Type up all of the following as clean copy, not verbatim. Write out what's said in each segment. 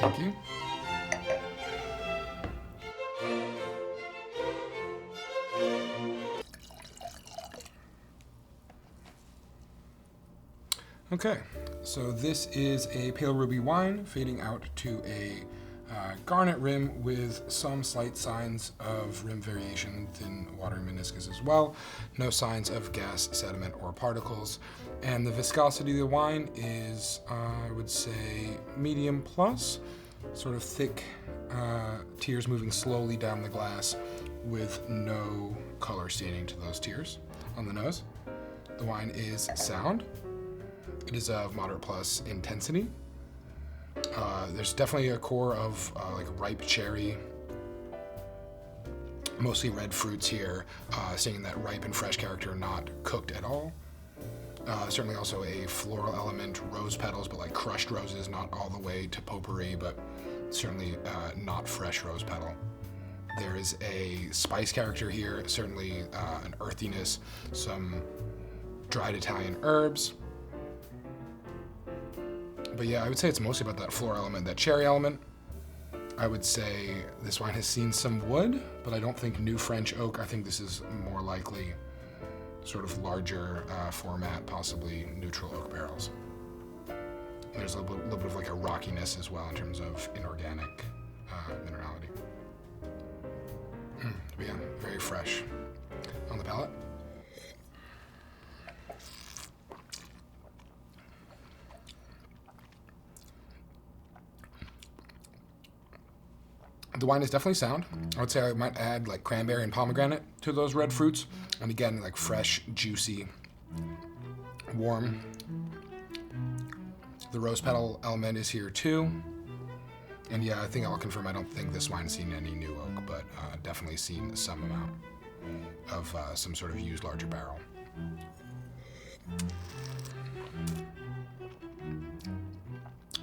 Thank you. Okay, so this is a pale ruby wine fading out to a garnet rim with some slight signs of rim variation, thin watery meniscus as well. No signs of gas, sediment, or particles. And the viscosity of the wine is, I would say, medium plus, sort of thick tears moving slowly down the glass with no color staining to those tears on the nose. The wine is sound. It is of moderate plus intensity. There's definitely a core of like ripe cherry, mostly red fruits here, seeing that ripe and fresh character, not cooked at all. Certainly also a floral element, rose petals, but like crushed roses, not all the way to potpourri, but certainly not fresh rose petal. There is a spice character here, certainly an earthiness, some dried Italian herbs. But yeah, I would say it's mostly about that floral element, that cherry element. I would say this wine has seen some wood, but I don't think new French oak. I think this is more likely sort of larger format, possibly neutral oak barrels. There's a little bit of like a rockiness as well in terms of inorganic minerality. But yeah, very fresh on the palate. The wine is definitely sound. I would say I might add like cranberry and pomegranate to those red fruits. And again, like fresh, juicy, warm. The rose petal element is here too. And yeah, I think I'll confirm I don't think this wine's seen any new oak, but definitely seen some amount of some sort of used larger barrel.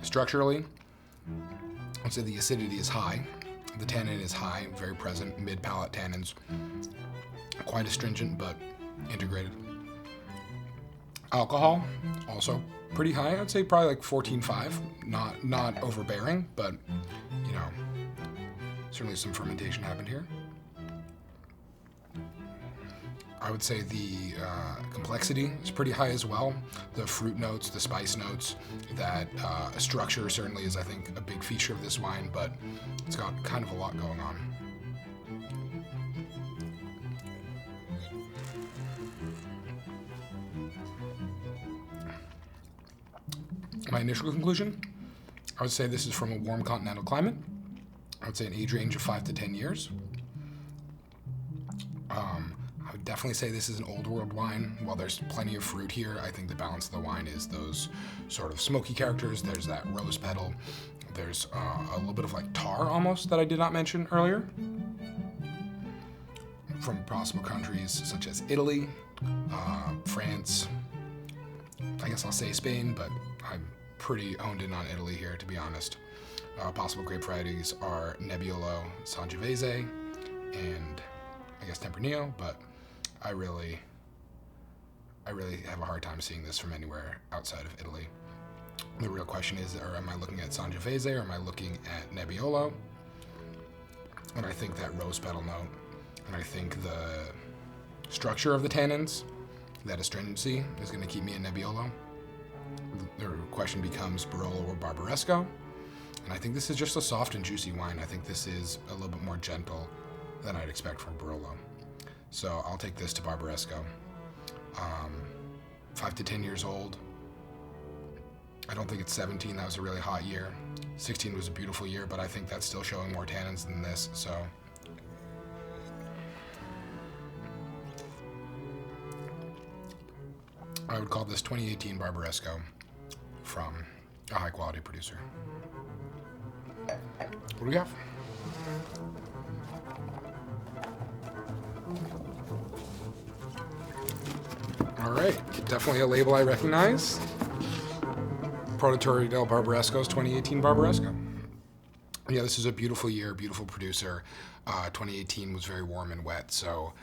Structurally, I'd say the acidity is high. The tannin is high, very present, mid-palate tannins. Quite astringent, but integrated. Alcohol, also pretty high. I'd say probably like 14.5. Not overbearing, but, you know, certainly some fermentation happened here. I would say the complexity is pretty high as well. The fruit notes, the spice notes, that structure certainly is, I think, a big feature of this wine, but it's got kind of a lot going on. My initial conclusion, I would say this is from a warm continental climate. I would say an age range of 5 to 10 years. I would definitely say this is an old world wine. While there's plenty of fruit here, I think the balance of the wine is those sort of smoky characters. There's that rose petal. There's a little bit of like tar almost that I did not mention earlier. From possible countries such as Italy, France, I guess I'll say Spain, but I'm pretty honed in on Italy here, to be honest. Possible grape varieties are Nebbiolo, Sangiovese, and I guess Tempranillo, but I really have a hard time seeing this from anywhere outside of Italy. The real question is, am I looking at Sangiovese or am I looking at Nebbiolo? And I think that rose petal note, and I think the structure of the tannins, that astringency, is going to keep me in Nebbiolo. The question becomes Barolo or Barbaresco, and I think this is just a soft and juicy wine. I think this is a little bit more gentle than I'd expect from Barolo. So I'll take this to Barbaresco. 5 to 10 years old. I don't think it's 17. That was a really hot year. 16 was a beautiful year, but I think that's still showing more tannins than this. So I would call this 2018 Barbaresco from a high quality producer. What do we have? All right, definitely a label I recognize. Produttore del Barbaresco's 2018 Barbaresco. Yeah, this is a beautiful year, beautiful producer. 2018 was very warm and wet, so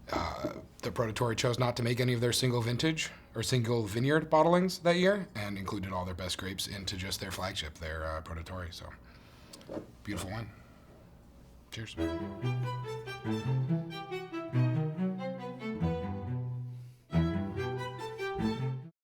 the Produttore chose not to make any of their single vintage or single vineyard bottlings that year, and included all their best grapes into just their flagship, their Produttore. So beautiful wine. Cheers.